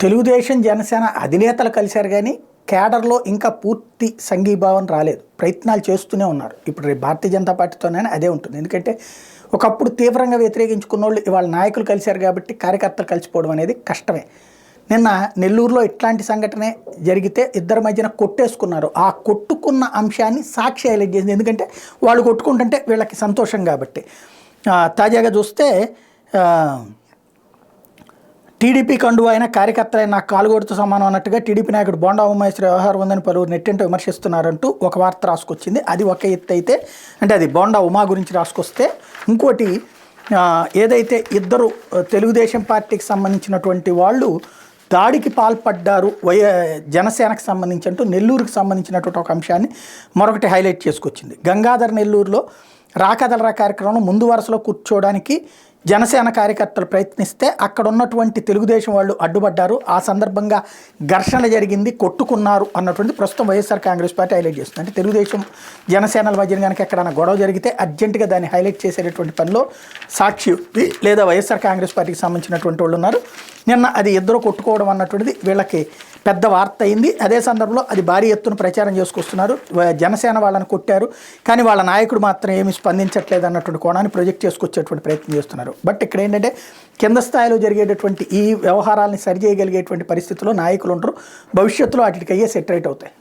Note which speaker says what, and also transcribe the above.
Speaker 1: తెలుగుదేశం జనసేన అధినేతలు కలిశారు కానీ కేడర్లో ఇంకా పూర్తి సంఘీభావం రాలేదు. ప్రయత్నాలు చేస్తూనే ఉన్నారు. ఇప్పుడు రేపు భారతీయ జనతా పార్టీతోనే అదే ఉంటుంది. ఎందుకంటే ఒకప్పుడు తీవ్రంగా వ్యతిరేకించుకున్న వాళ్ళు ఇవాళ నాయకులు కలిశారు కాబట్టి కార్యకర్తలు కలిసిపోవడం అనేది కష్టమే. నిన్న నెల్లూరులో ఇట్లాంటి సంఘటనే జరిగితే ఇద్దరి మధ్యన కొట్టేసుకున్నారు. ఆ కొట్టుకున్న అంశాన్ని సాక్షి హైలైట్ చేసింది. ఎందుకంటే వాళ్ళు కొట్టుకుంటుంటే వీళ్ళకి సంతోషం కాబట్టి. తాజాగా చూస్తే టీడీపీ కండువా అయిన కార్యకర్తలైన నాకు కాలుగోడుతో సమానం అన్నట్టుగా టీడీపీ నాయకుడు బోండా ఉమామేశ్వర వ్యవహారం ఉందని పలువురు నెట్టింట విమర్శిస్తున్నారంటూ ఒక వార్త రాసుకొచ్చింది. అది ఒక ఎత్తు అయితే, అంటే అది బోండా ఉమా గురించి రాసుకొస్తే, ఇంకోటి ఏదైతే ఇద్దరు తెలుగుదేశం పార్టీకి సంబంధించినటువంటి వాళ్ళు దాడికి పాల్పడ్డారు జనసేనకు సంబంధించి అంటూ నెల్లూరుకి సంబంధించినటువంటి ఒక అంశాన్ని మరొకటి హైలైట్ చేసుకొచ్చింది. గంగాధర్ నెల్లూరులో రాకదలరా కార్యక్రమంలో ముందు వరుసలో కూర్చోవడానికి జనసేన కార్యకర్తలు ప్రయత్నిస్తే అక్కడ ఉన్నటువంటి తెలుగుదేశం వాళ్ళు అడ్డుపడ్డారు. ఆ సందర్భంగా ఘర్షణ జరిగింది, కొట్టుకున్నారు అన్నటువంటి ప్రస్తుతం వైఎస్ఆర్ కాంగ్రెస్ పార్టీ హైలైట్ చేస్తుంది. అంటే తెలుగుదేశం జనసేనల మధ్యన కనుక ఎక్కడైనా గొడవ జరిగితే అర్జెంటుగా దాన్ని హైలైట్ చేసేటటువంటి పనిలో సాక్షి లేదా వైఎస్ఆర్ కాంగ్రెస్ పార్టీకి సంబంధించినటువంటి వాళ్ళు ఉన్నారు. నిన్న అది ఇద్దరు కొట్టుకోవడం అన్నటువంటిది వీళ్ళకి పెద్ద వార్త అయింది. అదే సందర్భంలో అది భారీ ఎత్తున ప్రచారం చేసుకొస్తున్నారు. జనసేన వాళ్ళని కొట్టారు కానీ వాళ్ళ నాయకుడు మాత్రం ఏమీ స్పందించట్లేదు అన్నటువంటి కోణాన్ని ప్రొజెక్ట్ చేసుకొచ్చేటువంటి ప్రయత్నం చేస్తున్నారు. బట్ ఇక్కడ ఏంటంటే కింద స్థాయిలో జరిగేటటువంటి ఈ వ్యవహారాలని సరిచేయగలిగేటువంటి పరిస్థితుల్లో నాయకులు ఉంటారు. భవిష్యత్తులో వాటికి అయ్యే సెటరేట్ అవుతాయి.